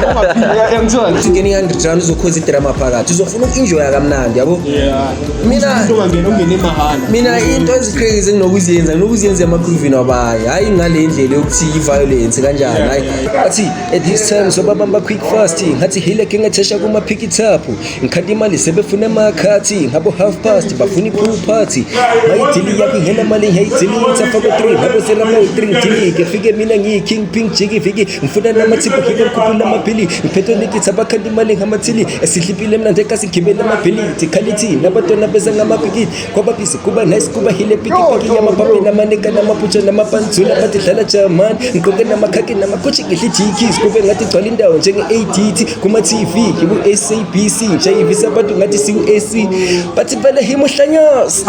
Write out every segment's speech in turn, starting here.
ungaphila yangithola ungene 100 rand uzokhoza idrama phakathi uzofuna ukenjoya kamnandi yabo mina into ungangena ungene emahana mina into ezicrazy nginokuziyenza emakhuvini wabaye hayi ngale ndlela yokuthi i-violence kanjani hayi athi at this time sobabamba quick fasting ngathi hile ke ngathesha kuma pick it up ngikhanda imali sebefuna emakhathi ngabo half past bafuna i-pool party mayidili yakho ingena mali ngiyayidilitha fako 3 ngabo serama 3 ngidilike fike mina ngiyi-king pink jiki fike ngifuna namathipho hike ngikhuphula amaphili ngiphethe nikitha bakhanda imali ngamathili esihlipile mnandi ekasikhibela amabhiliti khalithi nabatwana beza ngamapikiti kwababisi kuba nice kuba hile pikipiki yamapapi namaneka namaputsha namapanzula bathi dlala jamani ngigqoke namakhaki namakochi ngidlijikis kube ngathi gcwala indawo njenge-ADT kuma-TV yibu-SABC njayivisa abantu ngathi siku-AC bathi vele himohlanyos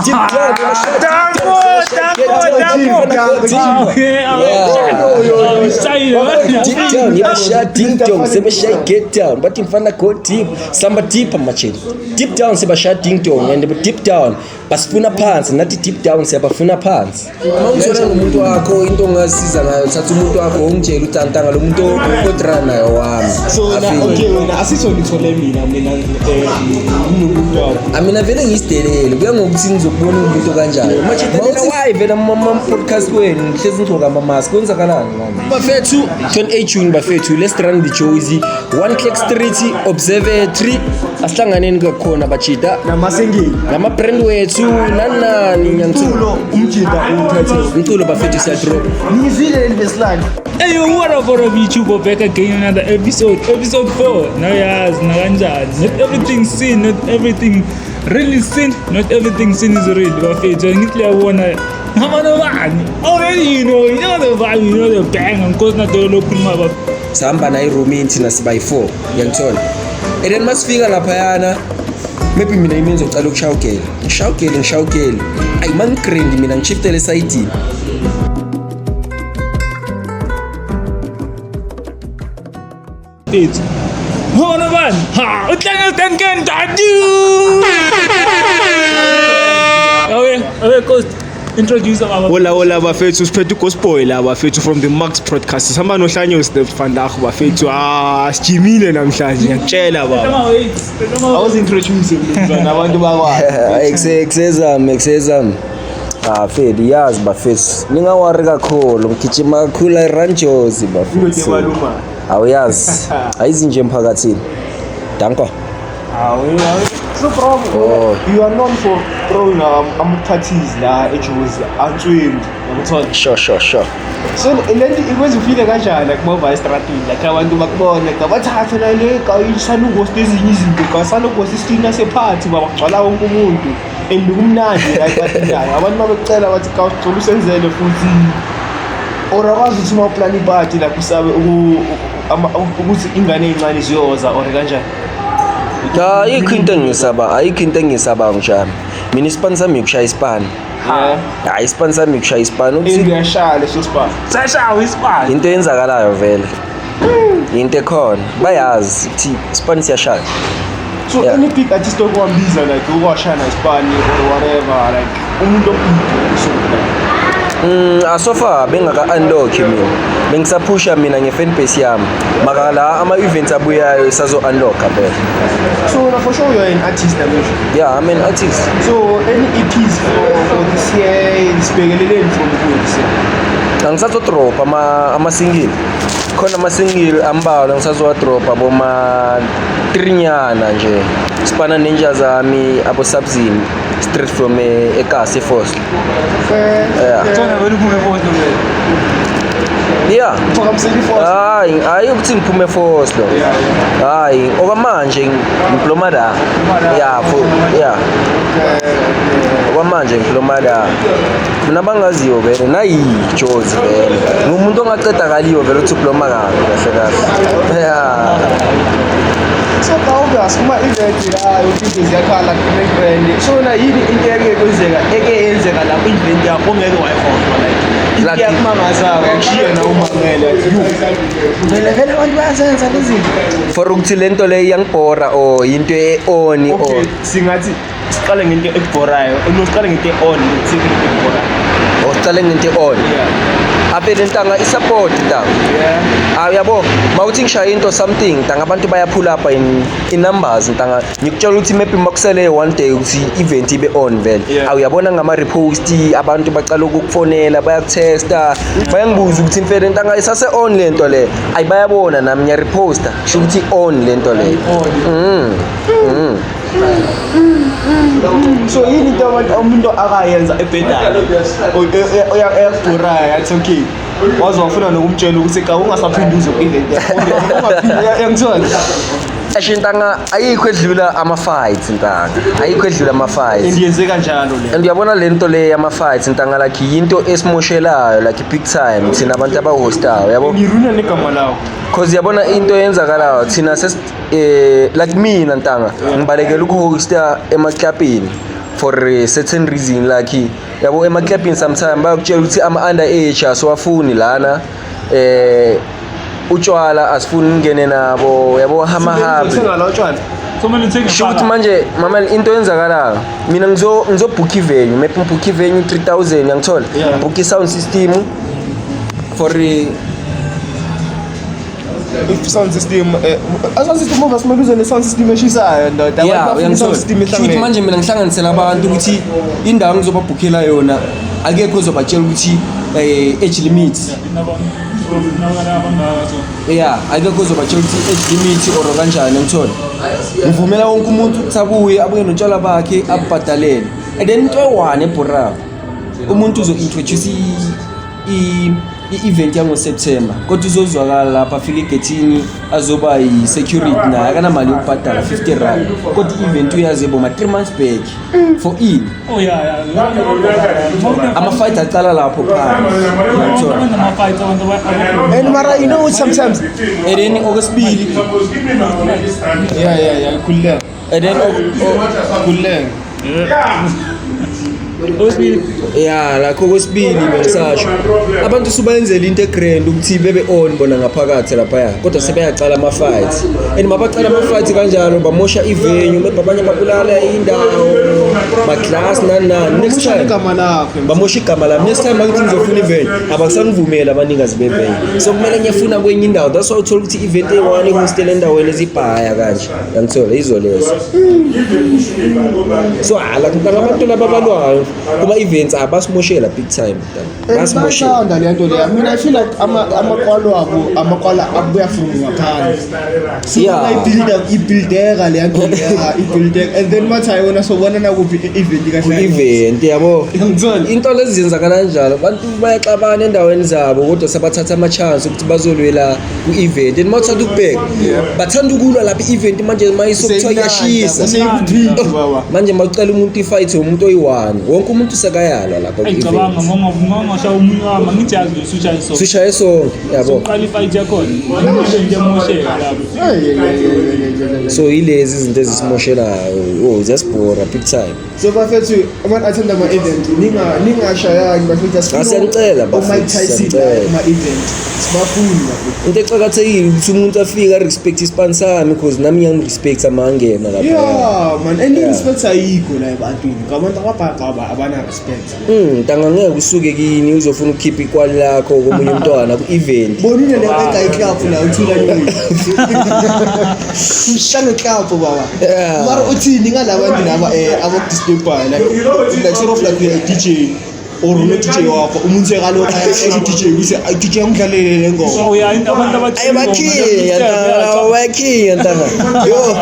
dingdong sebeshaya get down bathi mfana go deep samba deep amacheli deep down sebashaya dingdong and deep down basifuna phansi nathi deep down siyabafuna phansi uma uzola nomuntu wakho into ongasiza ngayo thatha umuntu wakho ongitshela utantanga lo muntu odrana nayo wami so na okay wena asitho ngithole mina umuntu wakho mina vele ngiyidelele kuya ngokuthi ngizokubona umuntu kanjani manje why vele ama podcast kwenu ngihlezi ngigcoka ama mask kwenzakalani mama bafethu 28 June bafethu let's run the Jozi One Click Street Observatory asihlanganeni kakhona bachita namasengeli nama brand wethu nanani umculo umjida uphethe umculo bafethu siya drop ngizile leslide Hey, what up for YouTube? Back again another episode 4. Now yes, nakanjani. Not everything seen, not everything really seen, not everything seen is real. Bafethu ngithi yabona ngamano bani. Already you know the vibe, you know the bang and cause not the local maba. Sihamba na iroom thina siba yi4 yangithola. And then masifika lapha yana maybe mina imenzo ucala ukushawukela. Ngishawukele. Ayi mangigrindi mina ngishiftele side. It's Hono ban. Ha, utlanga tanken dadu. Okay, coast. Introduce our Hola bafethu siphethe gospel la bafethu from the Max Broadcast sihamba nohlanyo Stefandach bafethu sijimile namhlanje ngiyakutshela baba I was introducing abantu bakwazi exezam Fedi yazi bafethu ningawari kakhulu ngigijima kakhulu eRanjosi bafethu awuyazi ayizinje emphakathini danko so bro you are known for throwing parties la eJozi antswini ngithola sure so lento ikwenza ufile kanjani kuma estratini la abantu bakubona ngabathatha la le kayisana ugost ezinye izinto kasana ugost isina sephathi babagcwala wonke umuntu endukumnandi la iphathinayo abantu babecela bathi kawucela usenzele futhi orakwazi ukuthi uma plan iparty la kusabe ukuthi ingane ezincane ziyoza or kanjani ayikho into engisaba njani mina ispan sami ukushaya ispan hayi ispan sami ukushaya ispan ngiyashaya leso span sashaya ispan into enzakalayo vele into ekhona bayazi ukuthi ispan siyashaya so any big artist okwambiza like ukwashaya na ispan or whatever like umuntu so so far bengaka-unlock mina bengisaphusha mina nge-fanbase yami makala ama-events abuyayo sazo-unlocka vele so for sure you're an artist yeah I'm an artist so any EPs for this year sibhekeleleni from kuthi angisazodropa ama-single khona ama-single ambalwa ngisazowadropa boma-3 nyana nje sipana nenja zami abo-subzini straight from ekasi force yeah hayi ukuthi ngiphume force lo hayi okwamanje ngiplomada okwamanje ngiplomada mina bangaziyo vele nayiJozi vele ngumuntu ongaqeda kaliyo vele uthi uploma kahle so obvious kuma event la yokuthi ziyakhala grand so na yini into yenzeka la event yakho ngeke wayifona like yakumangaza akushiye na umangele vele abantu bayazenza lezi for ukuthi lento le iyangibhora or into e-on or singathi siqale ngento ekubhorayo siqale ngento e-on siqale ngento e-on avele ntanga i-support ntanga uyabo mawuthi ngishaya into something ntanga abantu bayapull up in numbers ntanga ngikutshela ukuthi maybe makusele one day ukuthi event ibe on vele awuyabona ngama-repost abantu bacala ukukufonela bayakutesta bayangibuza ukuthi mfele ntanga isase on lento le ayi bayabona nami ngiyareposta kusho ukuthi on lento le so yini into umuntu akayenza ebhedala uyakudura yathi okay waze wafuna nokumtshela ukuthi ka ungasaphindi uzo event yangithola ntanga ayikho edlula ama-fights ntanga ayikho edlula ama-fights ndiyenze kanjalo le and uyabona lento le yama-fights ntanga like yinto esimoshelayo like big time thina abantu abahostayo yabo ngiruna negama lawo cause yabona into eyenzakalayo thina like mina ntanga ngibalekela ukuhosta emaclubini for a certain reason like yabo emaclubini sometimes bayakutshela ukuthi ama-under age asiwafuni lana utshwala asifuni ngene nabo yabo hamahabi sho ukuthi manje mama into eyenzakalayo mina ngizobhukha ivenue maybe ngibhukha ivenue 3000 ngiyangithola ngibhukha i-sound system for sound system oversimabizwa ne-sound system eshisayo ndoda shuthi manje mina ngihlanganisela abantu ukuthi indawo ngizobabhukhela yona akekho ozobatshela ukuthi age limit akekho ozobatshela ukuthi age limit or kanjani ngithola ngivumela wonke umuntu ukuthi abuye abuye notshwala bakhe abhadalele and then into eyi-1 ebhorako umuntu uzo-introduce i-event yango-September kodwa uzozwakala lapha afike egethini azoba yi-security naye akanamali yokubhadala 50 rand kodwa i-event uyazi ma 3 months back for in ama-fight aqala lapho and mara you know sometimes and then okwesibili khululeka and then khululeka lakho kwesibili bengisasho abantu subayenzela into egrand ukuthi bebe on bona ngaphakathi laphaya kodwa sebeyaqala ama-fights and mabaqala ama-fights kanjalo bamosha ivenue maybe abanye babulala indawo ma-class nani next time bamosha igama lami next time akuthi ngizofuna ivenue abakusangivumela abanikazi bevenue so kumele ngiyafuna kwenye indawo that's why uthola ukuthi i-event eyi-1 ihostele endaweni ezibhaya kanje yangithola izo lezo so abantu lababalwayo kuma-events abasimoshela big time basimoshela lento leya mina I feel like amakwalo abuyafuna ngaphandle ibuildeka lento leya ibuildeka and then mathi ayona sobona nakuphi i-event kahle event yabo into lezi zenzakala kanjalo abantu bayaxabana endaweni zabo kodwa sabathatha ama-chance ukuthi bazolwela ku-event and mawuthatha ukubheka bathanda ukulwa lapha i-event manje mayisokuthiwa iyashisa manje mawucela umuntu i-fight umuntu oyi-1 wonke umuntu sekayalwa lapha ngicabanga ngongashaya umunye wami ngithi yazi lo sushaye sonke yabo uqala i-fight yakhona into emoshela lapho so ilezi izinto ezisimoshelayo ziyasibhora big time so bafethu abantu athanda ama-event ningashayani bafethu asiyacela Mike Tyson ama-event sibafuni into ecakathekile ukuthi umuntu afike a-respect ispan sami because nami ngiyangirespect amangena lapha man and i-respect ayikho la ebantwini ngabantu abana-respect ntanga ngeke usuke kini uzofuna ukukhipha ikwali lakho komunye umntwana ku-event bonile leyo egayiklaphu la uthula mshange klaphu baba mara uthini ngala bantu laba abakudisturbayo like sort of like DJ or no-DJ wakho umuntu sekalokho DJ ukuthi DJ angidlalele le ngoma bayakhiya ntanga yo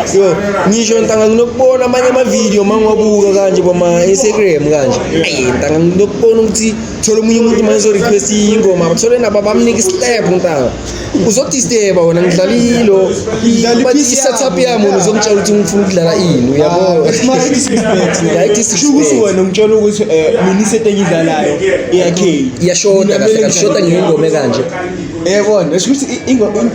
ngisho ntanga nginokubona amanye amavidiyo mangiwabuka kanje bama-Instagram kanje ntanga nginokubona ukuthi thola omunye umuntu manje uzo-request ingoma bathole nabo bamnika islap ntanga uzodisteba wona ngidlalilo bathi i-setup yami wona uzongitshela ukuthi ngifuna ukudlala ini uyabona shukuthi wena ngitshela ukuthi mina iset engidlalayo iyashoda kahle kahle shoda ngiyingoma kanje yebona eshukuthi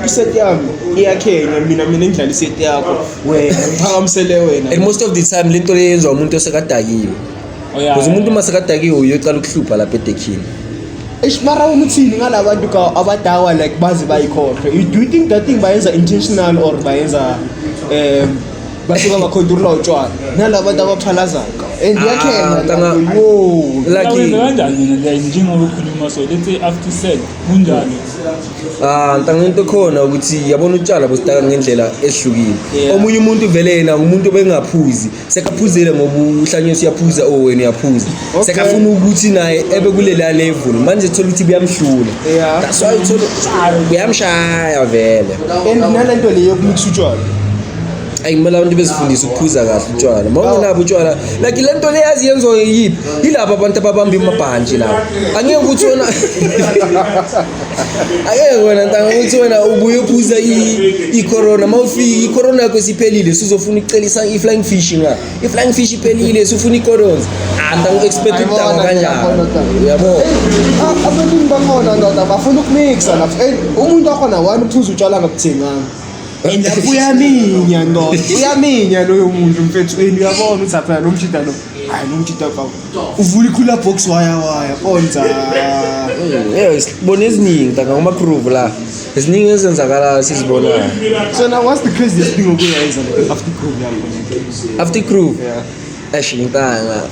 iset yami iyakhenya mina ngidlala iset yakho wena ngiphakamisele wena and most of the time lento leyenziwa umuntu osekadakiwe because umuntu masekadakiwe uyocala ukuhlupha lapha edekhini mara umuthini ngalabantu abadawa like bazi bayikhohlwe do you think that thing bayenza intentional or bayenza basuka bakhontrula utshwala nalabantu abaphalazayo and iyakhenga Lucky. Wenza kanjani mina le njengoba ukhuluma so let's say after sale kunjani? Ntanga into khona ukuthi yabona utshwala bositaka ngendlela ehlukile. Yeah. Omunye umuntu vele yena umuntu bengaphuzi, sekaphuzile ngoba uhlanye siyaphuza wena uyaphuza. Okay. Sekafuna ukuthi naye ebe kulela level. Manje thola ukuthi buyamhlula. Yeah. That's why uthola buyamshaya vele. and nalento leyo yokumix utshwala Ayimela abantu bezifundisa ukuphuza kahle utshwala. Mawungenabo utshwala. Like lento leyazi yenzo yiphi? Yilabo abantu ababamba imabhantshi lapho. Angeke ukuthi wena Ake wena ntanga ukuthi wena ubuye uphuza i-corona mawufika i-corona yakho siphelile sizofuna ukucelisa i-flying fish nga. I-flying fish iphelile sifuna i-corona. Ntanga expect ukudanga kanjani. Uyabo? abantu bakhona ndoda bafuna ukumixa lapho umuntu wakhona wani uphuza utshwala ngakuthenganga and lapho uyaminya ndoda uyaminya loyo muntu mfethweni uyabona ukuthi aphela nomshida lo hayi nomshida kawo uvula ikhula box waya konza Sibone eziningi ntanga ngama-prove la. Eziningi ezenzakala sizibonayo. so now what's the craziest thing okuyenza like after group yakho After crew. yeah Ashintanga.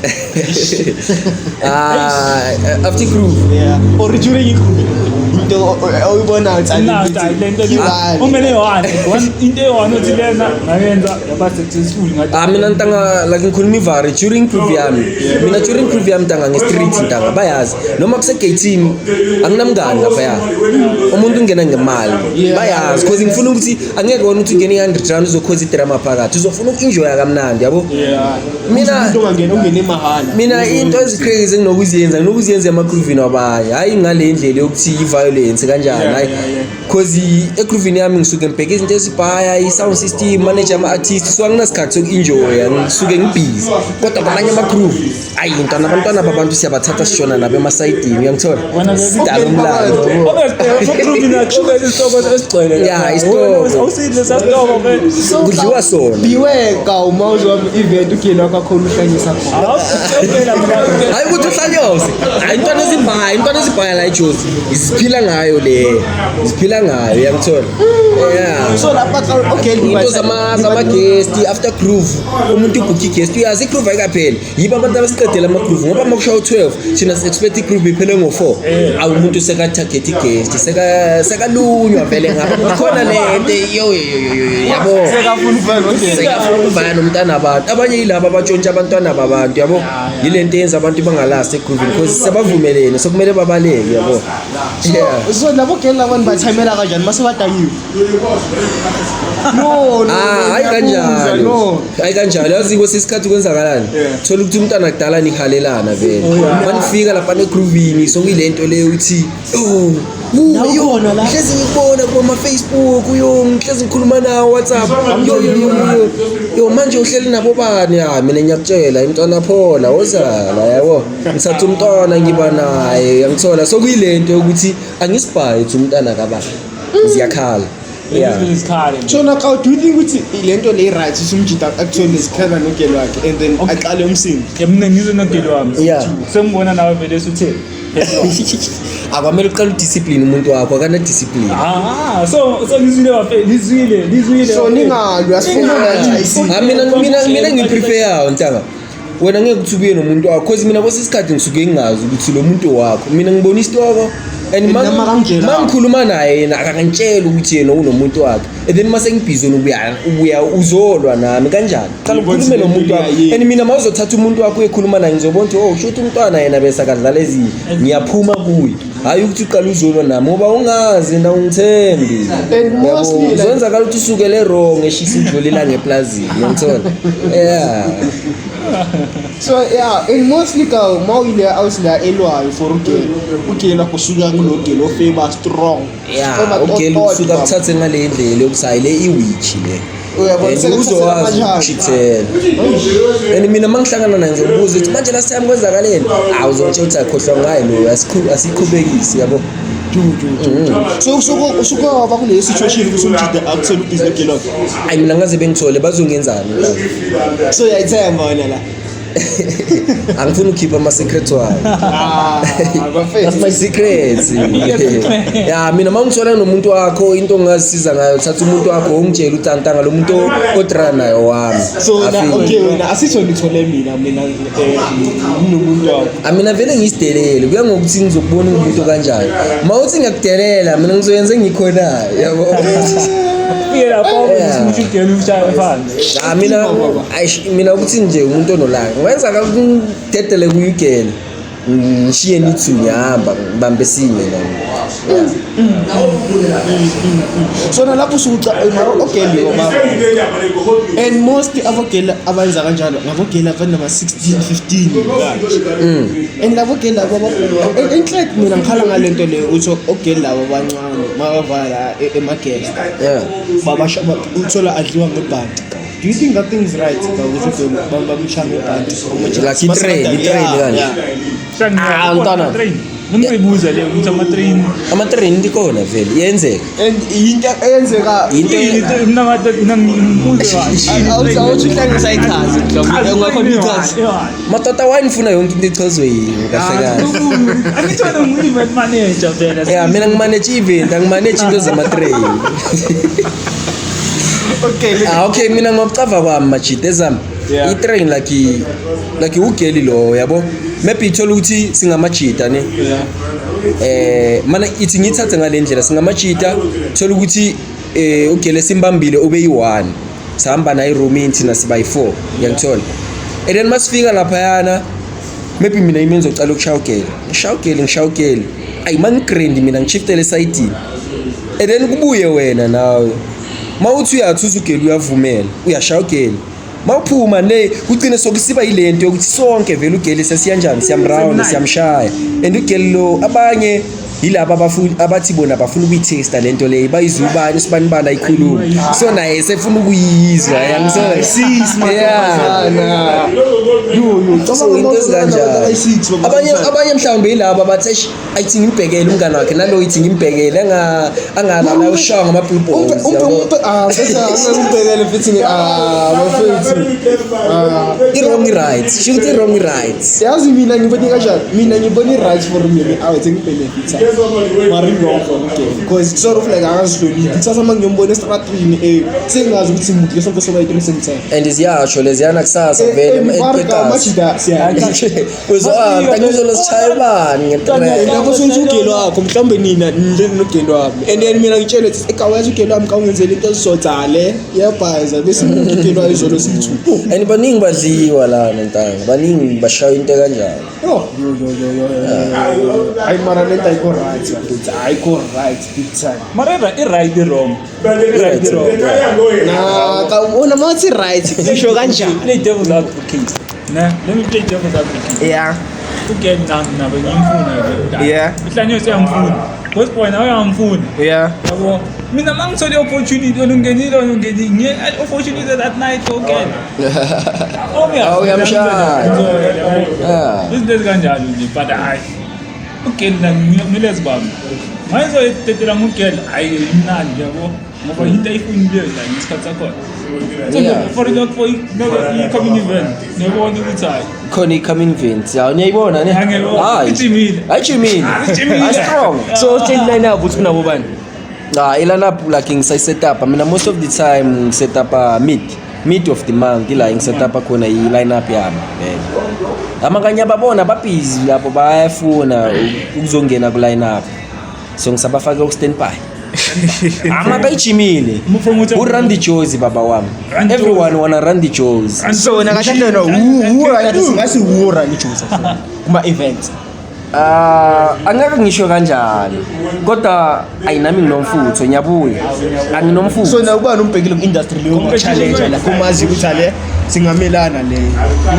After crew. yeah or during igroup into oyibona Now lento le umene yona into eyona uthi lena ngayenza yaba successful ngathi Mina ntanga like ngikhuluma ivari during preview yami. Mina during preview yami ntanga nge-street ntanga bayazi. Noma kuse-gateini anginamngani lapha ya. Umuntu ungena ngemali. Bayazi because ngifuna ukuthi angeke wona ukuthi ungene i-100 uzokhoza idrama phakathi. Uzofuna uku-enjoya kamnandi yabo. yeah Mina umuntu ungene emahala Mina into ezicrazy nginokuziyenza ema-groovini wabanye hayi ngale ndlela yokuthi i-violence kanjani hayi because e-groovini yami ngisuke ngibheke izinto ezibhaya i-sound system manage ama-artist so anginasikhathi soku-enjoya ngisuke ngibhizi kodwa kwamanye ama-groove hayi abantwana babantu siyabathatha sishona nabo emasayidini uyangithola sidala umlando Yeah, isitoko. Kudliwa sona biweka uma uzoma event ukuyena kakhulu uhlanyisa khona hayi ukuthi uhlanyose hayi intwana ezibhaya la ijosi isiphila ngayo uyangithola yeah so lapha okay into zama-guest after groove umuntu ubhukhe i-guest uyazi i-groove ayikapheli yibo abantu abasiqedela ama-groove ngoba makushawa u-12 thina si-expect i-groove iphele ngo-4 awu umuntu seka-target i-guest sekalunywa vele ngapha khona lento yabo sekafuna ukuvana nomntana abantu abanye yilabo abatshontsha abantwana babantu yabo yile nto yenza abantu bangalast egroovini because sebavumelene sokumele babaleke yabo yeah so labo girl labantu bathayimela kanjani mase badayiwe no hayi kanjalo yazi kwesisikhathi kwenzakalani thola ukuthi umntana kudala nihalelana vele manifika lapha egroovini sokuyilento leyo uthi Nawukhona la. Hlezi ngikubona kuma Facebook ngihlezi ngikhuluma nawo WhatsApp yo manje uhleli nabo bani mina ngiyakutshela intwana phola wozala yabo ngithatha umntwana ngiba naye yangithola sokuyilento ukuthi angisibhayi ukuthi umntana kababa ngiyakhala yeah so now how do you think ukuthi lento le right sumjita actually sikhala nogelo wakhe and then aqale umsindi mina ngizo nogelo wami Yeah. sengibona nawe vele suthe akwamele uqala udiscipline umuntu wakho akana discipline so ngizwile so ningalwa asifuna mina ngiprefer yawo ntanga wena ngeke ukuthi ubuye nomuntu wakho because mina kwesisikhathi ngisuke ngingazi ukuthi lo muntu wakho mina ngibona isitoko and mangikhuluma naye yena akangitshela ukuthi yena unomuntu wakhe and then mase ngibhizona ubuya uzolwa nami kanjani qala ukhulume nomuntu wakho and mina mawuzothatha umuntu wakho uyekhuluma naye ngizobona ukuthi shothi umntwana yena bese akadlala ezinye ngiyaphuma kuye hayi ukuthi uqala uzolwa nami ngoba ungazi na ungithembi yabo uzenzakala ukuthi usukele wrong eshisa idlolela ngeplazini ngiyangithola yeah so yeah and mostly ka mawile ausla elwayo for ugela kusuka kulogelo famous strong yeah ugela usuka kuthathe ngale ndlela yokusayile iwitch le uzowazi ukuchithela and mina mangihlangana naye ngizobuza ukuthi manje last time kwenzakaleni awuzongitshela ukuthi akhohlwa ngayo lo asiqhubekisi yabo so usuka waba kule situation ukuthi umjida akuthela ubhizi nogelo hayi mina ngaze bengithole bazongenzani so yayithemba wena la angifuni ukukhipha ama-secrets wami. Bafethu. That's my secrets. Ya mina mangithola nomuntu wakho into ongazisiza ngayo thatha umuntu wakho ungitshela utantanga lo muntu odrana nayo wami. So na okay wena asitho ngithole mina nginomuntu wakho. Mina vele ngisidelele kuya ngokuthi ngizokubona umuntu kanjani. Mawuthi ngiyakudelela mina ngizoyenza engikhona yabo. Phela lapho ukuthi ugele ushaya phansi. Mina ukuthi nje umuntu onolanga wenza kakudedele kuyigele ngishiye nithi ngihamba ngibambe sinye nami. So lapho usuca okay ngoba and most abogela abenza kanjalo ngabogela abanama 16 15 and labogela baba enhle mina ngikhala ngalento le uthi ogela labo abancane mabavala emagest babasha uthola adliwa ngebhanti. Do you think that thing is right ukuthi bamshaya ngebhanti like i-train kanje? Mntana train. Ngibuza le ukuthi ama-train ndikhona vele iyenzeka and into eyenzeka awuthi uhlangisa ichazi ungakhomputers madoda wanifuna yonke into echazwe yini kahle kahle. Angithona ngi-event manager vele. Mina ngimanage event angimanage into zama-train. Okay mina ngokucava kwami majida ezami i-train like ugeli lo yabo maybe ithola ukuthi singamajida ne mana ithi ngithathe ngalendlela singamajida thola ukuthi ugele simbambile obeyi1 sihamba na iroom thina siba yi4 ngiyangithola and then masifika lapha yana maybe mina imenzo ucala ukushaya ngishawugele ayi mangigrand mina ngishiftele side and then kubuye wena nawe mawuthi uyathuza ugele uyavumela uyashaya ugele mawuphuma ne kugcine sokusiba yilento ukuthi sonke vele ugele sesiyanjani siyamround siyamshaya and ugele lo abanye yilabo abathi bona bafuna ukuyitesta lento le bayizubani sibanibala ikhuluma so naye sefuna ukuyizwa yangizwa so into ezikanjalo abanye mhlawumbe yilabo abathi ayithi ngimbhekele umngane wakhe nalo ithi ngimbhekele angalala ushaya ngama-billboards ngibhekele futhi i-wrong rights shukuthi i-wrong rights yazi mina ngibona kanjani mina ngibona i-rights for me awethe ngibenefitsa mari wrong okay because sort of like angazihloniphi kuthatha uma ngiyombona estratini sengazi ukuthi umuntu lesonke soba yitrisi ngithe and ziyasho leziyana kusasa vele majida ngizolo sishaya bani ngetrain lapho sokuthi ugelo wakho mhlawumbe nina njenogelo wami and then mina ngitshele ukuthi ekawazi ugelo wami kawungenzela into ezizodzale yebhaza bese ugelo ayizolo sithu and baningi badliwa lana ntanga baningi bashaya into kanjalo ayi mara lento ayikho right ayikho right big time Mara i-right wrong. una mawuthi right ngisho kanjani Play devil's advocate. Let me play devil's advocate. yeah Ugele nami ngimfuna. Yeah. Mhlanje siyamfuna. Boss boy nawe uyamfuna. yeah Yabo. Mina mangithole opportunity onungenile ngiye opportunity that night ugele. uyamshaya. Yeah. Izinto ezikanjalo nje but hayi. Ugele ngimele zibambe. Mayizoyethethela ngugele hayi imnandi yabo. Ngoba into ayifunile la ngesikhathi sakhona. For i-coming event nebona ukuthi hayi khona i-coming event ya niyayibona ne ayijimile strong so change line up uthi nabo bani iline up like ngisayi-set up mina most of the time ngiset up mid of the month ila ngiset up khona i-line up yami amanganye ababona babhizi lapho bayafuna ukuzongena ku-line up so ngisabafake ku-standby amakayijimile u-run the joes baba wami everyone wanna run the joes so nakashadlena who run ijuice kuma events angeke ngisho kanjalo kodwa ayinami nginomfutho ngiyabuya anginomfutho so na ubani umbhekile ku-industry leyo challenge la kumazi ukuthi ale singamelana le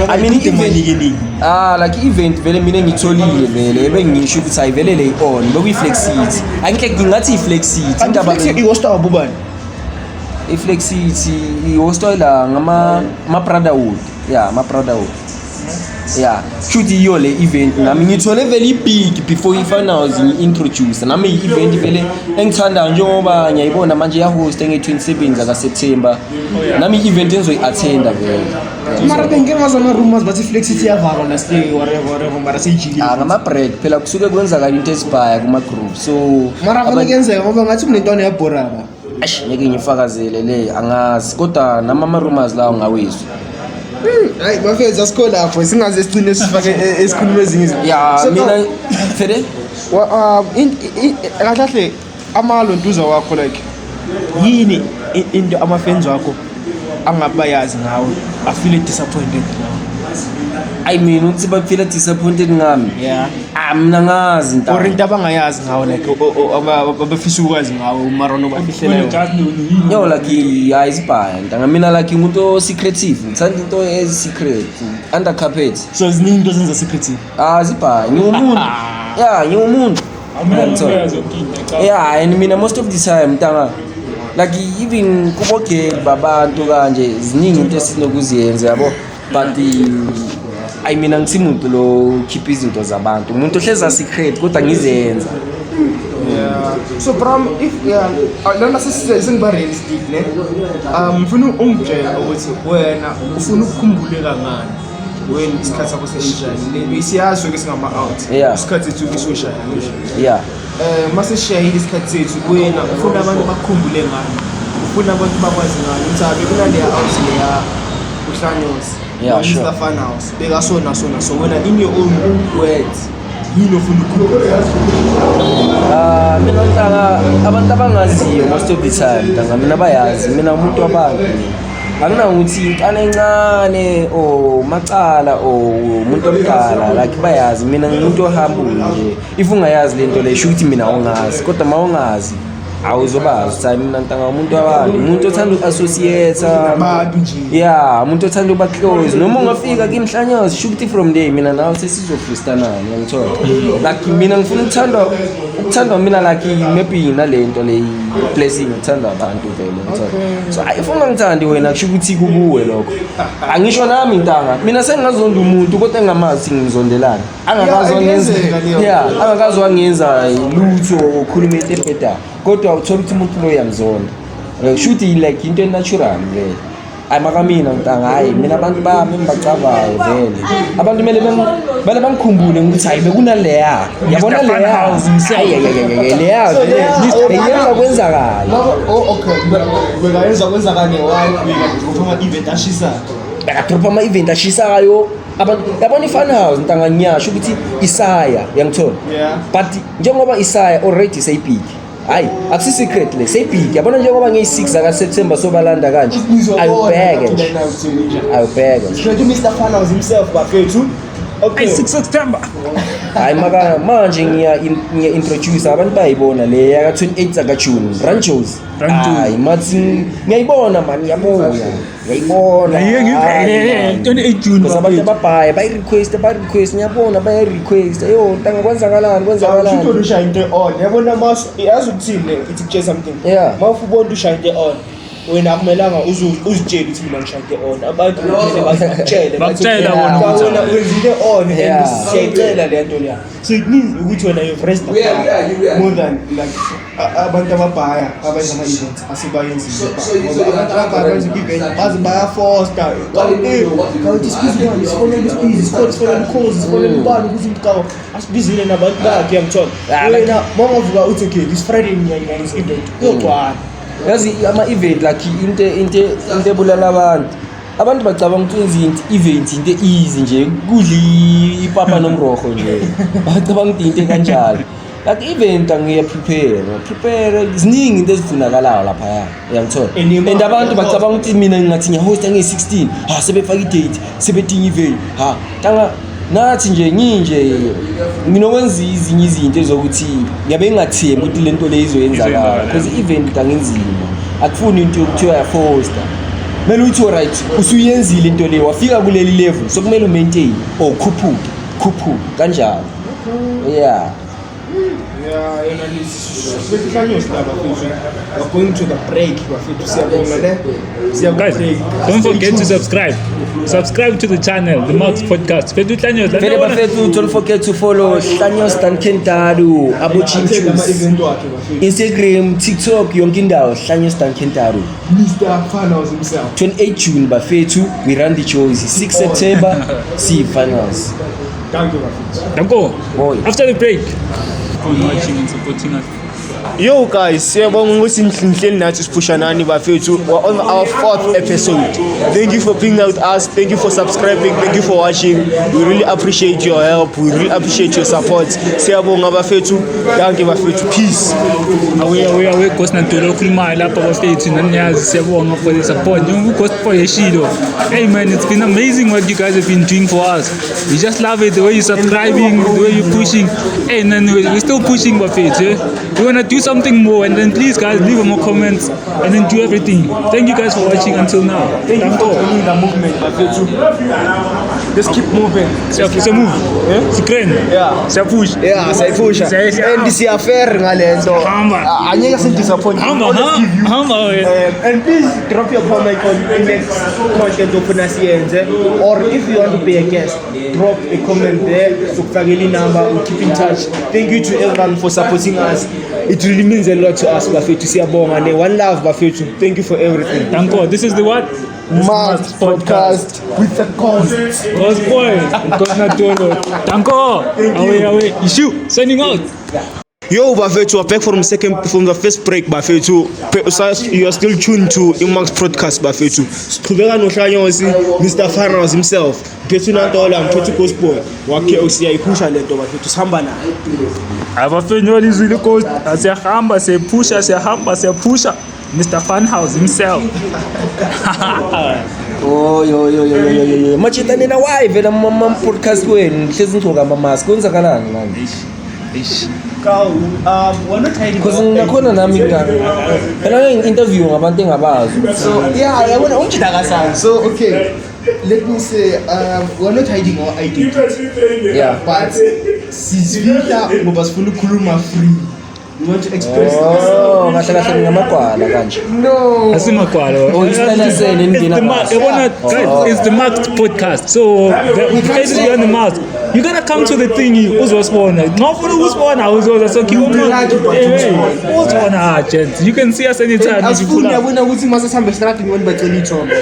I mean event like event vele mina ngitholile vele bengisho ukuthi ayivelele i-on bekuyiflexity angeke ngingathi iflexity indaba i-host abubani iflexity i-host la ngama brotherhood yeah ma brotherhood yeah shuthi iyo le event nami ngithole very big before i-finals ngi-introduce nami i-event vele engithandayo njengoba ngiyayibona manje yahosta nge-27 zakaSeptember nami i-event engizoyi-attenda vele mara bengike ngazama-rumors bathi Flexity yavalwa last day whatever mara seyijikile ngama-break phela kusuke kwenzakala into ezibhaya kuma-group so mara khona kuyenzeka ngoba ngathi kunentwana yabhoraba ngeke ngifakazele le angazi kodwa nama ama-rumors lawo ngawezwa hayi bafethu asikho lapho singaze sigcine sifake esikhulumo ezinye ya mina fede kahle amalontuza wakho like yini into ama-fans wakho angabayazi ngawe afile disappointed ngawe I mean ukuthi bafila disappointed ngami yeah mina ngazi or ntaba into abangayazi ngawe like abafisa ukwazi ngawe umarono bafihleleyo yo like ayizibhaya ntanga mina like umuntu secretive ngithanda into ezisecret under carpet so ziningi into zenza secretive zibhaya ngiwumuntu yeah ngiwumuntu yeah and mina most of the time ntanga like even kubogeli babantu kanje ziningi into esinokuziyenza yabo but I mean angisimuntu lo keep izinto zabantu umuntu ohleza secret kodwa ngizenza yeah so Bram if lana sengiba realistic ne mfuna ungitshela ukuthi wena ufuna ukukhumbuleka ngani when isikhathi sakho senjani siyazi ke singama out isikhathi sethu kisosha yeah mase share isikhathi sethu wena ufuna abantu bakukhumbule ngani ufuna abantu bakwazi ngani ukuthi kuna le house leya uhlanyosi yeah sure Mr. Fan House bekasona so wena in your own words yini ofuna ukukhumbula mina ntanga abantu abangaziyo most of the time ntanga mina bayazi mina umuntu wabantu anginakuthi intana encane o macala o umuntu omdala like bayazi mina umuntu ohamba nje if ungayazi lento le shuthi mina awungazi kodwa mawungazi awuzobazi ukuthi mina ntanga umuntu wabantu umuntu othanda uku-associate abantu nje yeah umuntu othanda uba close noma ungafika kimhlanyozi shuthi from there mina nawe sesizofristanana ngiyangithola like mina ngifuna ukuthandwa mina like maybe nalento le blessing ukuthandwa abantu vele ngithola so ayifuna ngithandi wena kusho ukuthi kubuwe lokho angisho nami ntanga mina sengingazonda umuntu kodwa engamazi ngizondelana angakazi wangenza lutho okhuluma into ebheda kodwa uthola ukuthi umuntu lo uyamzonda shuthi like into natural vele aymakamina ntanga hayi mina abantu bami ngibacavayo vele abantu kumele bangikhumbule ukuthi hayi bekunaleya yabona leya leya leya kwenzakala okay bekayenza kwenzakala wena event ashisa bakadropa ama-event ashisayo abantu yabona i-Fan House ntanga ngiyasho ukuthi isaya yangithola but njengoba isaya already sayibhiki hayi akusi-secret le sayibhiki yabona njengoba ngeyi-6 zakaSeptember sobalanda kanje ayubheke straight Mr. Fan House himself bafethu okay 6 September hayi manje ngiya-introduce abantu bayayibona le yaka-28 zakajune ranjos hayi mathi ngiyayibona mani ngiyabona 28 June abantu ababhaya bayi-request ngiyabona bayi-request yo ntanga kwenzakalani uthole ushaya into on yabona yazi ukuthini ithi kutshela something mawufu ubona ushaya into on wena akumelanga uzitshele ukuthi mina ngishade on abantu kumele bakutshela wena wenza into on and siyayicela le nto leya so it means ukuthi wena you've raised the bar more than like abantu ababhaya abenza ama-events asibayenzile ngoba abantu abenza i-event bazi bayafosta kawuthi sifonele ukhozi sifonele ubani ukuthi umkawo asibizile nabantu bakhe yangithola wena mangavuka uthi okay this Friday ngiyayenza event uyogcwala yazi ama-event like into ebulala abantu bacabanga ukuthi event into easy nje kudla ipapa nomroho nje bacabanga ukuthi into kanjalo like event angiyaprepare ziningi into ezifunakalayo laphaya uyangithola and abantu bacabanga ukuthi mina ngathi ngiyahosta nge-16 sebefaka i-date sebedinga event tanga nathi nje nginje nginokwenza izinye izinto ezokuthi ngiyabe ngingathembi ukuthi lento le izoyenzakala because i-event angenzima akufuni into yokuthiwa yafosta kumele uthi alright usuyenzile into le wafika kuleli level so kumele umaintain or khuphuke kanjalo yeah Yeah, yona lesihlanye usilaba futhi. We're going to the break bafethu siyabonga le. Guys, don't forget to subscribe. Subscribe to the channel, the Max Podcast. Vele bafethu, don't forget to follow Hlanyos Dankentaru, Abo Chinchus, event wakhe bafethu. Instagram, TikTok, yonke indawo Hlanyos Dankentaru. Mr. Finals himself. 28 June bafethu, we run the shows. 6 September, see finals. Thank you bafethu. Danko, Boy. after the break. For watching and supporting us. Yo guys, siyabonga ukuthi nihleli nathi sipushanani bafethu. We're on our 4th episode. Thank you for being with us. Thank you for subscribing. Thank you for watching. We really appreciate your help. We really appreciate your support. Siyabonga bafethu. Thank you bafethu. Peace. Away Ghost Nantolo khuluma lapha bafethu naniyazi siyabonga for the support. You Ghost for Yeshido. Hey man, it's been amazing what you guys have been doing for us. We just love it, the way you're subscribing, the way you're pushing. Hey, and then we're still pushing bafethu. We wanna do something more, and then please guys leave more comments and then do everything. Thank you guys for watching until now. Thank you for joining the movement bafethu. Let's keep moving. Siya move. Sikren. Yeah. Siya push. Yeah, sayifusha. And siyafair ngalento. Hamba. Anyeke sidisappoint. Hamba. And please drop your comment on the next content ofuna siyenze, or if you want to be a guest, drop a comment there. Sokufakela number, we'll keep in touch. Thank you to everyone for supporting us. It really means a lot to us bafethu. Siyabonga ne one love bafethu. Thank you for everything. Danko, this is the what? Max podcast with the ghost. Ghost boy. Ghost Nantolo. Danko. Away. Issue. Signing out. Yo bafethu, we're back from the first break bafethu. You are still tuned to Max podcast bafethu. Siqhubeka noHlanyosi, Mr. Finals himself. Phethu Nantolo, Phethu Ghost boy. Wakhe usiyayiphusha lento bafethu, sihamba nayo. Abafenyo lizwile Ghost. Siyahamba, siyapusha. Mr. Funhouse himself. Yo. Machita nina why vela mama podcast kwenu hlezi ngigcoka ama mask kwenzakalani manje? We're not hiding. Because nakhona nami phela interview ngabantu engabazi. So yeah, I want to talk. So okay, let me say we're not hiding our identity. Yeah. But sizivika ngoba sifuna ukukhuluma free. We want to express Oh, kahle ngamakwala kanje. No. Asimakwalo. It's the Max Podcast. So the faces behind the mask. You're gonna come to the thingy. Uzosibona. Ngafuna ukusibona uzoza so uzibona gent. You can see us anytime if you pull up. Asifuna ukuthi mase sihambe straight ngibona bacela ithombe.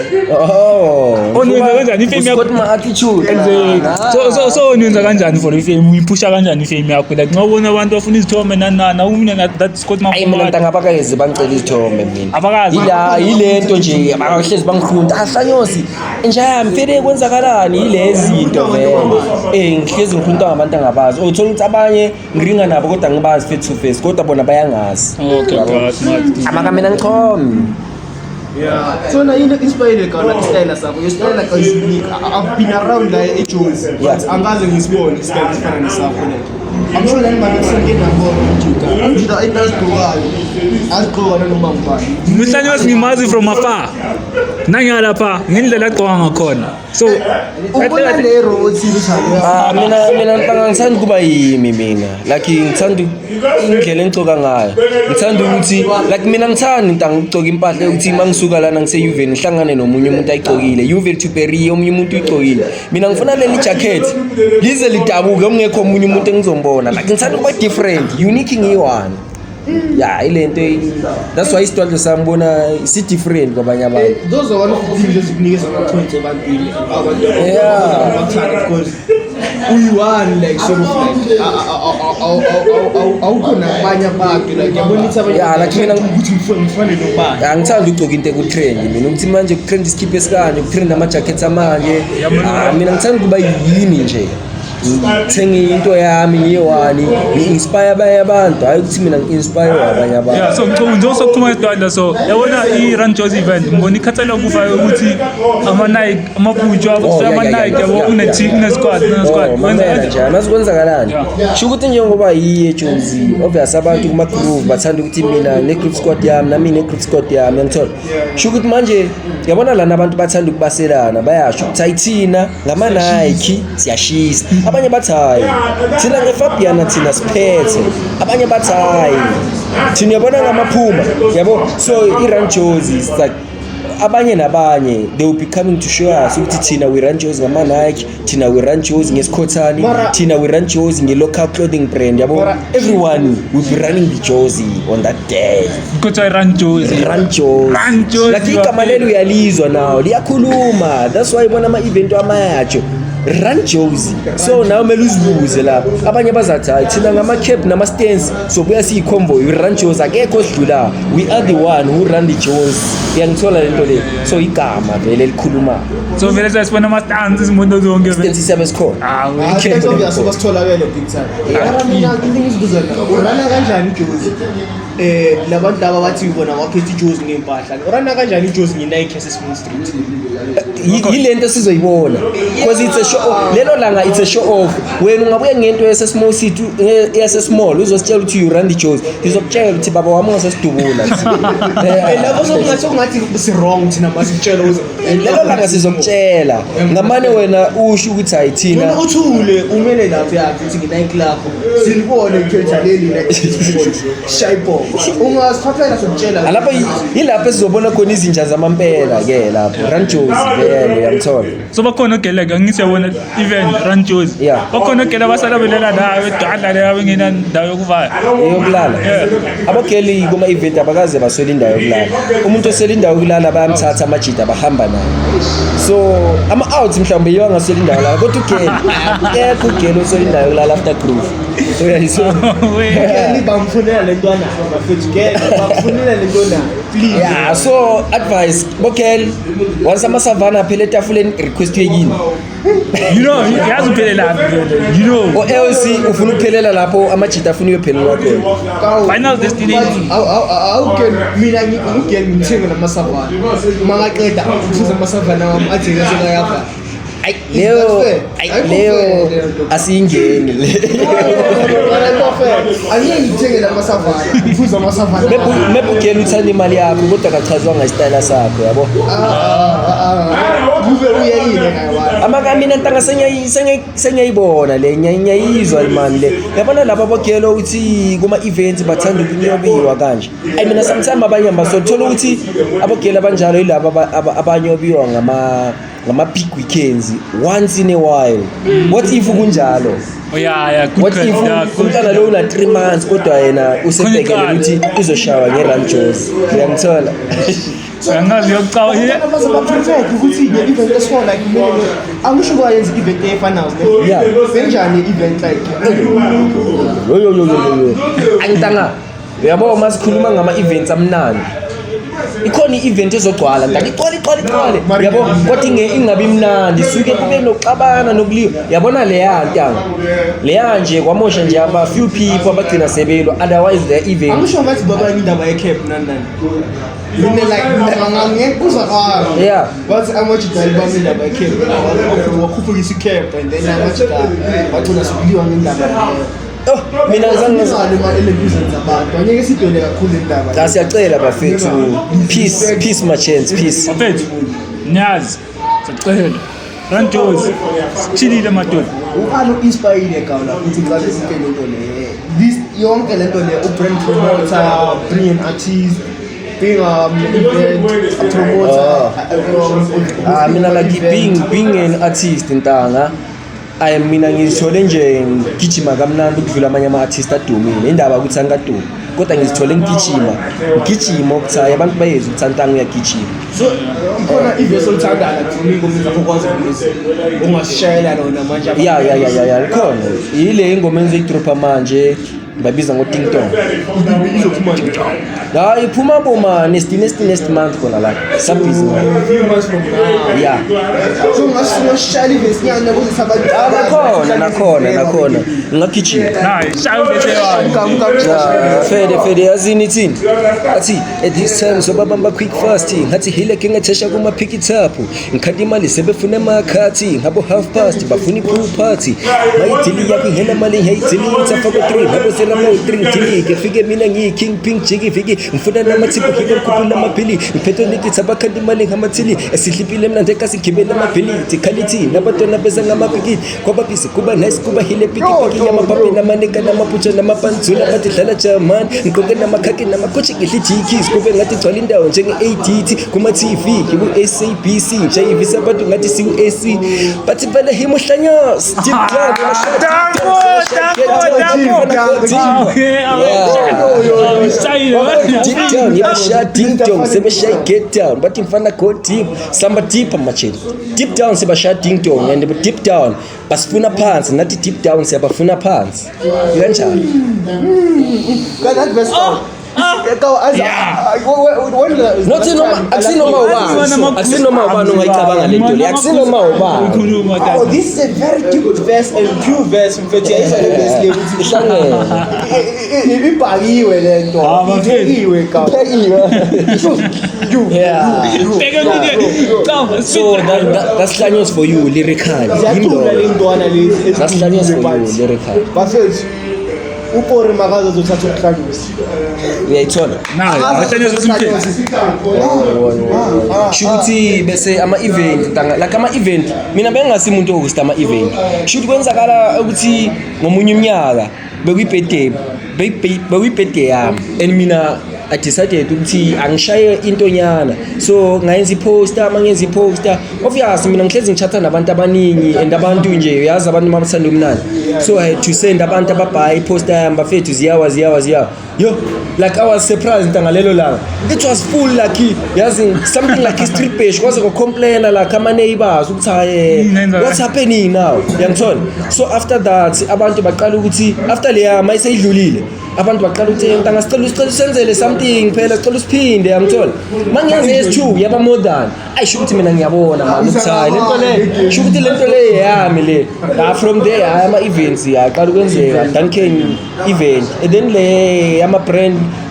Onwenza kanjani ifame yakho? Got my attitude. So onwenza kanjani for ifame? Uyipusha kanjani ifame yakho? Like ngawubona abantu bafuna izithombe nana umina that Scott Hayi mina Mafumati. ntangabakazi bangicela izithombe mina. Abakazi. Yilento nje abahlezi bangifunta. Hlanyosi njaya mfere kwenzakalani yilezi zinto vele. Ngihlezi ngikhuluma ngabantu angabazi. Uthola ukuthi abanye ngiringa nabo kodwa ngibazi face to face kodwa bona bayangazi. Okay, God, smart. Amakamena ngichomi. Yeah. So now you know inspired ka style sakho. Your style like is unique. I've been around there eJones. But angaze ngisibone style sifana nesakho letho. I'm sure that man usengena ngabo Juka. Angida itazigqokayo. Azigqoka noma ngubani. Mhlanyosi ngimazi from afar. Nangiyalapha ngendlela agqoka ngakhona. So Ubona le road sibishalo. Mina ngithanda kuba yimi mina. Like ngithanda indlela engigcoka ngayo. Ngithanda ukuthi like mina ngithanda ngigcoka impahla ukuthi mangisuka lana ngise Juve ngihlangane nomunye umuntu ayigcokile. Juve to Perry omunye umuntu uyigcokile. Mina ngifuna leli jacket lize lidabuke ongekho omunye umuntu engizombona. Like ngithanda kuba different, unique ngiyiwani. Yeah, ilento that's why isitwadlo sambona si different kwabanye abantu. Those are one of the things that zikunikeza ama-points ebantwini. Abantu Yeah. because uyi-one like sort of like awukho nabanye abantu like yabona ukuthi abanye Yeah, like mina ukuthi ngifane nobani. Angithanda ukugcoka into ekutrend mina ukuthi manje kutrend isikhipe esikanje kutrend ama jackets amanje. Mina ngithanda kuba yini nje. Ngithenga into yami ngiyewani ngi-inspire abanye abantu hayi ukuthi mina ngi-inspire abanye abantu. yeah, so nje sokuthuma isitwadla so yabona i-Run Joe's event ngibona ikhathalog kufa ukuthi ama-Nike amabhutshwa ama-Nike yabo une-squad Mamela njani masikwenzakalani sho ukuthi njengoba yiye Jones obvious abantu kuma-groove bathanda ukuthi mina ne-group squad yami nami ne-group squad yami yangithola sho ukuthi manje yabona lana abantu bathanda ukubaselana bayasho ukuthi ayithina ngama-Nike siyashisa abanye bathi hayi thina ngeFabiana thina siphethe, abanye bathi hayi thina uyabona ngamaphuma yabo. So i-Run Jozi is like abanye nabanye they will be coming to show us ukuthi thina we run Jozi ngama Nike, thina we run Jozi ngesikhothani, thina we run Jozi nge-local clothing brand yabo. Everyone will be running the Jozi on that day. Because I run Jozi. Run Jozi. Like igama lelo uyalizwa now liyakhuluma. That's why bona ama-event amayacho Run Jozi. So now mele uzibuze lapho abanye bazathi hayi thina ngama-cap nama-stance so buya siyi-convoy we run Jozi akekho odlula, we are the one who run the Jozi. Uyangithola lento le, so igama vele likhuluma. So vele sasibona ama-stance izimuntu zonke vele. Stance isabe sikhona. Soba sitholakele big time. Yara mina into engizibuza urana kanjani iJozi? Labantu laba bathi bona waphethe iJozi ngempahla. Urana kanjani iJozi ngeNike yaseSmall Street? Yilento sizoyibona because it's a show off. Lelo langa it's a show off. Wena ungabuya ngento yase-small city yase-small uzositshela ukuthi you run the Jozi, ngizokutshela ukuthi baba wami ngasesidubula. Lapho sokungathi si wrong thina masitshela uze. Lelo langa sizokutshela ngamane wena usho ukuthi hayi thina Wena uthule umele lapho yakhe ukuthi ngeNike lakho silibone ikhetha leli like shaypo. Ungasiphathela sokutshela. lapho yilapho sizobona khona izinja zamampela ke lapho Run Jozi vele uyamthola. So bakhona ogela ke ngithi yabona event Run Jozi. Yeah. Bakhona ogela basala belela nawe edwala leyo ngena indawo yokuvala. Yokulala abogeli kuma event abakaze baswela indawo yokulala. Umuntu osela indawo yokulala bayamthatha amajida bahamba naye. So ama out mhlawumbe yiyo angaswela indawo la kodwa ukekho ugelo oswela indawo yokulala after groove. Uyayizwa. Ngeli bamfunela lentwana bafethu ke bakufunela lentwana please. Yeah, so advice bogeli once ama-savana phela etafuleni request yekini. You know, yazi uphelela lapho. You know. O-LC ufuna ukuphelela lapho amajida afuna uyophelela khona. Final destination. Awuke mina ngigel ngithenga namasavana. Mangaqeda ukufuza amasavana wami ajeke sekayapha. Leo asiyingeni le. Angeke ngithenge namasavana. Ukufuza amasavana. Mebugeli uthanda imali yakho kodwa akachazwa ngesitayela sakho yabo. Kube uyayile ngayo. Amakamina ntanga sengiyayibona le nyayizwa imali le. Yabona lapha bogelo uthi kuma events bathanda ukunyobiwa kanje. I mean sometimes abanye abasothola ukuthi abogelo abanjalo yilabo abanyobiwa ngama big weekends once in a while. What if kunjalo? Oh yeah, What if umntana lo una 3 months kodwa yena usebhekele ukuthi uzoshawa ngeRun Jozi. Uyangithola? Angazi yokucawa here. Baprotect ukuthi nge-event esifana like kumele angisho kwayenza i-event efanayo. Yeah. Senjani i-event like Yo. Angitanga. Uyabo masikhuluma ngama-events amnandi. Ikhona i-event ezogcwala ngicwale yabo kodwa ingabi mnandi suke kube nokuxabana nokuliwa yabona leya ntanga leya nje kwamosha nje aba few people abagcina sebelwa otherwise the event angisho ngathi baba indaba ye-cap nani mina like ngangekuza kwami yeah bathi amajidali bami indaba ye-cap wakhuphukisa i-cap and then amajidali bagcina sekuliwa ngendaba mina ngizange imali elebhizinisi abantu angeke sidole kakhulu indaba siyacela bafethu peace my chance peace Bafethu. Nyazi. Sicela. Run Jozi. Chilile madoda. ukalo inspire kaula ukuthi qale zonke lento le this yonke lento le ubrand promoter bring an artist being event a promoter mina like being an artist ntanga mina ngizithole nje ngigijima kamnandi ukudlula amanye ama-artist adumile indaba ukuthi angadumi kodwa ngizithole ngigijima ukuthi hayi abantu bayezwa ukuthi antanga uyagijima so ikhona ivesi olithandana kufuna ingoma zakho kwazi ukuthi ungasishayela lona manje ya likhona yile ingoma engizoyidropha manje babiza ngo-Ting Tong. Izophuma nje. Hayi iphuma boma next month khona la. Sabhizi. Few months from now. Yeah. So ngasishayela ivesinyana ukuthi abantu nakhona ngagijima. Hayi shaya bese Fede yazini ithini athi at this time so babamba quick fast ngathi hile ke ngathesha kuma pick it up ngikhanda imali sebefuna emakhathi ngabo half past bafuna ipool party bayidili yakho ingena mali ngiyidili ithafa ko 3 ngabo ngifaka ama-string jig fike mina ngiyi-king pink jig fike ngifuna namathiphu ngike ngikhuphula amaphili ngiphethe nikithi abakhanda imali ngamathili esihlipile mnandi ekasingibela amabhilidi khalithi nabantwana beza ngamapikiti kwababhizi kuba nice kuba hile pikipiki yamapapi namaneka namaputsha namapanzula bathi dlala jamani ngigqoke namakhaki namakochi ngidlijikis kube ngathi gcwala indawo njenge-ADT kuma-TV ngiku-SABC njayivisa abantu ngathi siku-AC bathi vele himohlanyos ding dong sebeshaya get down bathi mfana go deep samba deep amachela deep down sebashaya ding dong and deep down basifuna phansi nathi deep down siyabafuna phansi kanjani That verse. akusinoma ubani ongayicabanga le nto le akusinoma ubani Oh, this is a very deep verse and pure verse mfethu yayihlangene ibhaliwe le nto ibhaliwe ka so that's Hlanyos for you lyrically yacula le ntwana lezi that's Hlanyos for you lyrically bafethu upori makazi azothatha ukuhlanganisa uyayithola sho ukuthi bese ama-event like ama-event mina bengingasi muntu ohost ama-event sho ukuthi kwenzakala ukuthi ngomunye umnyaka bekuyibirthday yami and mina I decided ukuthi angishaye intonyana so ngayenza i-poster mangenza i-poster obviously mina ngihlezi ngichatha nabantu abaningi and abantu nje uyazi abantu mabathanda umnandi so I had to send abantu ababhaya i-poster yami bafethu ziyawa yo like I was surprised ngalelo langa it was full like yazi something like history page kwaze ngocomplain like ama neighbors ukuthi what's happening now yangithola so after that abantu baqala ukuthi after leya mayiseyidlulile abantu baqala ukuthi ntanga sicela usenzele something phela sicela usiphinde yangithola mangenze S2 yaba more than ayisho ukuthi mina ngiyabona manje ukuthi lento le sho ukuthi lento le yami le from there ama events yaqala ukwenzeka Duncan event and then le ama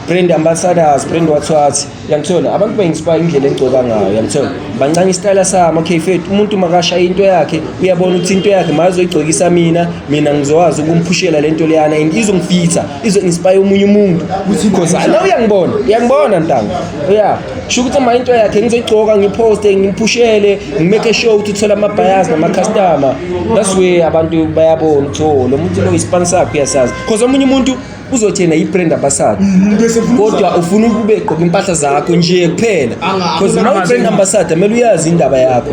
brand ambassadors brand wathwathi yangithola abantu ba-inspire indlela engigcoka ngayo yangithola bancane istyle sami okay fethu umuntu makashaya into yakhe uyabona ukuthi into yakhe mazoyigcokisa mina ngizokwazi ukumphushela lento leyana and izongifitha izo-inspire omunye umuntu because na uyangibona ntanga yeah sho ukuthi ma into yakhe ngizoyigcoka ngiposte ngimphushele ngimake sure ukuthi uthola ama-buyers nama-customer that's way abantu bayabona ukuthi lo muntu lo isponsor yakhe uyasazi because omunye umuntu uzothi yena yi-brand ambassador kodwa ufuna ukube gqoka impahla zakho nje kuphela because ma u-brand ambassador kumele uyazi indaba yakho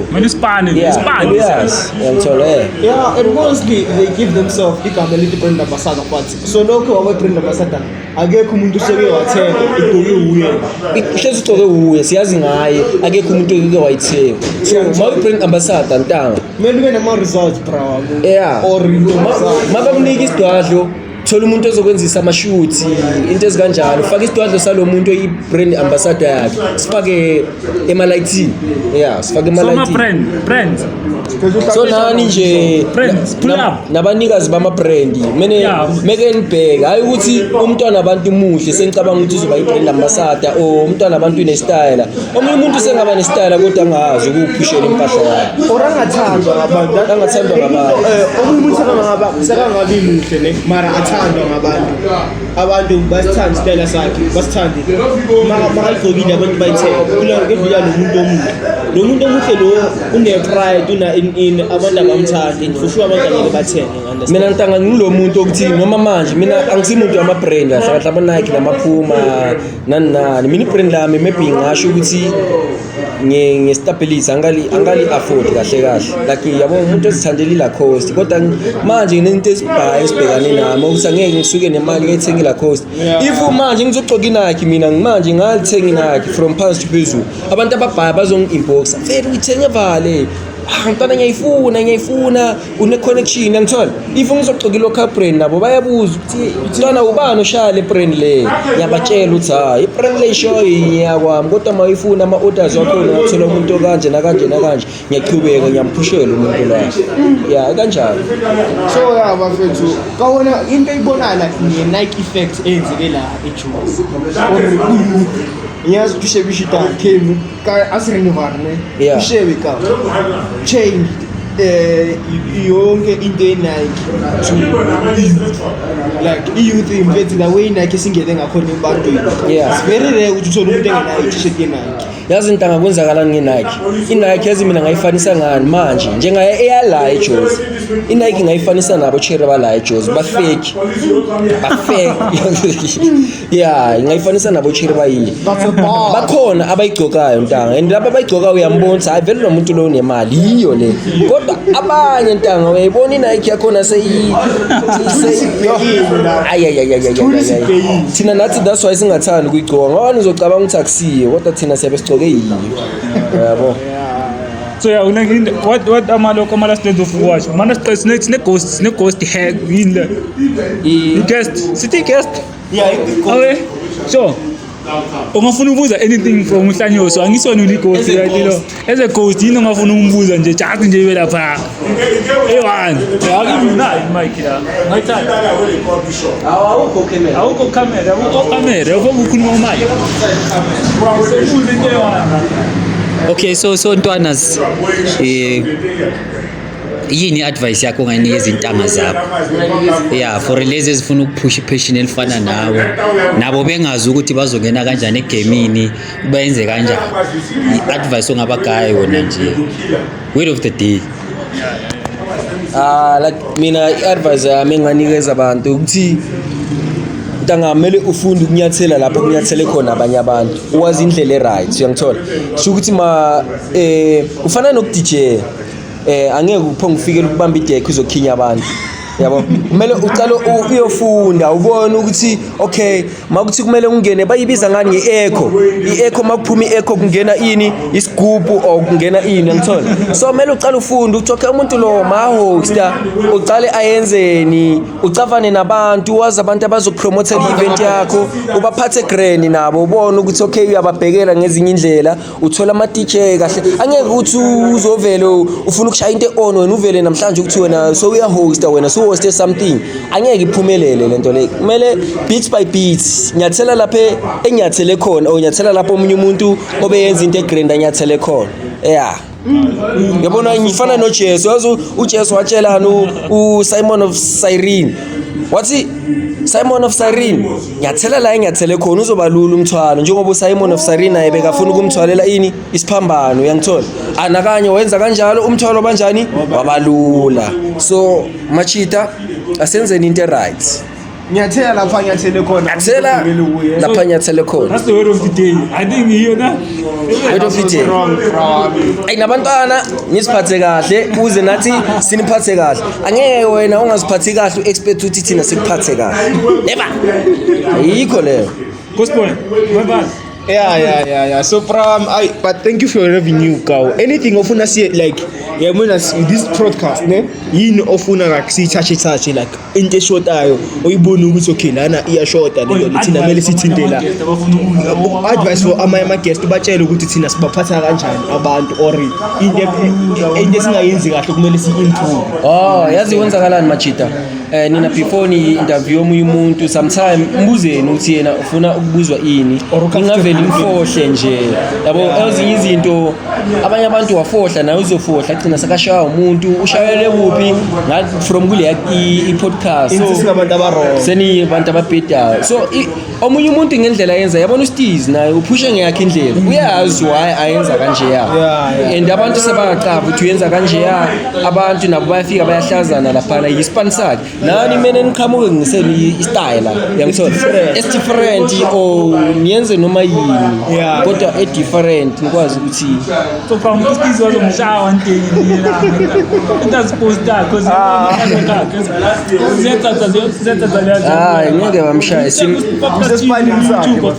yangithola yeah and mostly they give themselves igama elithi brand ambassador but so lokho waba-brand ambassador akekho umuntu useke wathenga igqoke uye ihlezi ugcoke uye siyazi ngaye akekho umuntu okeke wayithenga so ma uyi-brand ambassador ntanga kumele ube nama-results bra yeah or mabakunika isidwadlo thola umuntu ozokwenzisa amashuthi into ezikanjalo ufake isidwadlo salomuntu oyi-brand ambassador yakhe sifake emalayithini sifake emalayithini so nani nje nabanikazi bama-brand meke nibheke hayi ukuthi umntwana abantu muhle sengicabanga ukuthi uzoba yi-brand ambassador or umntwana abantu unestyle omunye umuntu sengaba nestyle kodwa angazi ukuwuphushela impahla yakhe or angathandwa ngabantu omunye umuntu sekangabi muhle ne mara athandwa ngabantu abantu basithanda isitayela sakhe basithande makayigcokile abantu bayithenga kulangedlula lo muntu omuhle lo une-pride in abantu abamthandi for sure abantu angeke bathenge mina ntanga ngilo muntu ukuthi noma manje mina angisimuntu wama-brand kahle ama-Nike namaphuma nani mina i-brand lami maybe ngasho ukuthi ngestability angali-afford kahle like yabo umuntu ezithandela i-Lacoste kodwa manje nginento esibhekane nami ukuthi angeke ngisuke nemali ngiyithenga i-Lacoste if manje ngizogcoka i-Nike mina manje ngalithenga i-Nike from phansi to phezulu abantu ababhaya bazongi-inboxa fethu uyithenge vale mntwana ngiyayifuna une-connection yangithola if ngizogcoka i-local brand nabo bayabuza ukuthi mntwana ubani oshaya le brand le ngiyabatshela ukuthi hayi i-brand le ishoyo ngiyakwami kodwa ma uyifuna ama-orders wakhona ungathola umuntu okanje nakanje ngiyaqhubeka ngiyamphushela umuntu la kanjalo so bafethu kawona into eyibonala nge-Nike effect eyenzeke la eJuice or ngiyazi ukuthi ushebishita came ka asirinivar ne ushebe ka chain yonke into eNike to like i-youth imfethi la way iNike singene ngakhona ebantwini. Yeah. It's very rare ukuthi uthole umuntu engenayo i-t-shirt yeNike. yazi into angakwenzakalani ngeNike iNike yazi mina ngayifanisa ngani manje njengaye eyala eJozi iNike ngayifanisa nabo Cherry bala eJozi ba fake yeah ngayifanisa nabo Cherry bayi bakhona abayigcokayo ntanga and laba abayigcoka uyambona hayi vele lo muntu lo unemali yiyo le kodwa abanye ntanga uyayibona iNike yakhona thina nathi that's why singathandi kuyigcoka ngoba nizocabanga ukuthi akusiyo kodwa thina siyabe sigcoke yiyo yabo. So yeah, what amaloko last days of watch. Mana stress next ghost hack in the guest city guest. Yeah, okay. So ungafuna ukubuza anything from Mhlanyoso angisona uli ghost right lo. As a ghost yini ungafuna umbuza nje just nje ibe lapha. Ewan. Akubi na mic la. Ngayithanda. Awukho camera. Awukho camera. Ukhuluma umic. Ubuze into ewana. Okay, so Ntwanas yini advice yakho ngayinikeza intanga zakho yeah for lezi ezifuna ukuphusha passion elifana nawe nabo bengazi ukuthi bazongena kanjani egamini bayenze kanjani advice ongabagayi wona nje word of the day like mina i-advice yami enganikeza abantu ukuthi ntangamele ufunde ukunyathela lapho kunyathele khona abanye abantu uwazi indlela eright uyangithola sho ukuthi ufana nok-DJ angeke uphonge ufikele ukubamba idekhe uzokhinya abantu yabo kumele uqale uyofunda ubone ukuthi okay makuthi kumele ungene bayibiza ngani nge-echo makuphuma i-echo kungena ini isigubhu or kungena ini ngithola so kumele uqale ufunde ukuthi okay umuntu lo ma-hosta uqale ayenzeni ucavane nabantu wazi abantu abazopromote i-event yakho ubaphathe grand nabo ubone ukuthi okay uyababhekela ngezinye indlela uthola ama-DJ kahle angeke ukuthi uzovele ufuna ukushaya into on wena uvele namhlanje ukuthi wena so uyahosta wena so hoste something angeke iphumelele lento le kumele beat by beat nyathela lapha enyathele khona o nyathela lapho omunye umuntu obeyenza into egrand anyathele khona yeah yabona ngifana noJesu wazi uJesu watshelana uSimon of Cyrene wathi Simon of Cyrene nyathela la enyathele khona uzobalula umthwalo njengoba uSimon of Cyrene ayebeka afuna ukumthwalela ini isiphambano uyangithola anakanye wenza kanjalo umthwalo banjani wabalula so machita asenzeni into right nyathela lapha nyathele khona nyathela lapha nyathele khona that's the word of the day I think you know word of the day ayinabantwana nisiphathe kahle uze nathi siniphathe kahle angeke wena ungaziphathi kahle uexpect ukuthi thina sikuphathe kahle never ayikho leyo gospel webal yeah so but thank you for your revenue cow anything ofuna see like yabona this podcast ne yini ofuna like sithathe like into eshotayo oyibona ukuthi okay lana iyashota lento thina kumele sithinte la advice for ama guest batshele ukuthi thina sibaphatha kanjani abantu or into esingayenzi kahle kumele si-improve yazi wenzakalani machita nina before ni interview omunye umuntu sometime mbuzeni ukuthi yena ufuna ukubuzwa ini ngingaveli imfohle nje yabo ezinye izinto abanye abantu wafohla nawe uzofohla gcina sakashaya umuntu ushayele kuphi from kule i-podcast so singabantu abarong seni abantu ababhedayo so omunye umuntu ngendlela yenza yabona uSteez naye uphushe ngeyakhe indlela uyazi why ayenza kanje and abantu sebaqaba ukuthi uyenza kanje abantu nabo bayafika bayahlazana lapha yispan sakhe nani mina niqhamuke ngiseni istyle yangithola it's different or niyenze noma yini kodwa e different nikwazi ukuthi so from Steve wazomshaya one day la into supposed cause ngeke bamshaya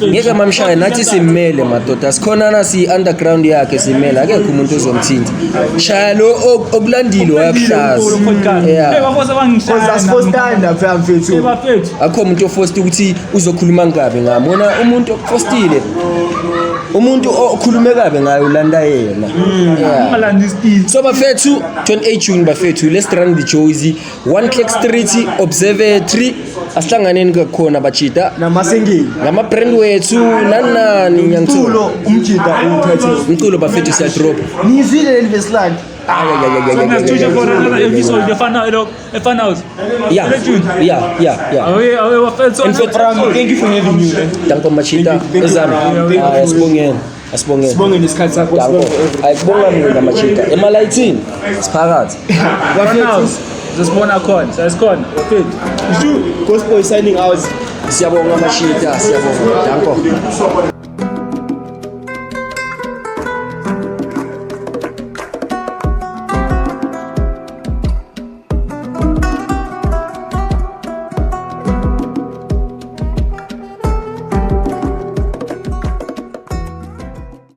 ngeke bamshaya nathi simmele madoda sikhona nasi underground yakhe simmele akekho umuntu ozomthinta shaya lo okulandile wayakuhlaza bafose bangishaya stand up mfethu akho umuntu ofosta ukuthi uzokhuluma ngabe ngamona umuntu ofostile umuntu okhulume kabe ngayo ulanda yena so bafethu 28 June bafethu let's run the Jozi One Click Street Observatory asihlanganeni kakhona bachita namasengeni ngama brand wethu nani ngiyangithola umjida uphethe umculo bafethu siya drop nizile le verse like Sinasithutsha for another episode efana out. Yeah. Awe wafethu. Thank you for having me. Danko Machita. Ezami. Sibongeni. Sibonge nesikhathi sakho. Danko. Ayikubonga mina Machita. Emalayithini. Siphakathi. Wafethu. Sisibona khona. Sasikhona. Wafethu. Gospel is signing out. Siyabonga Machita. Siyabonga. Danko.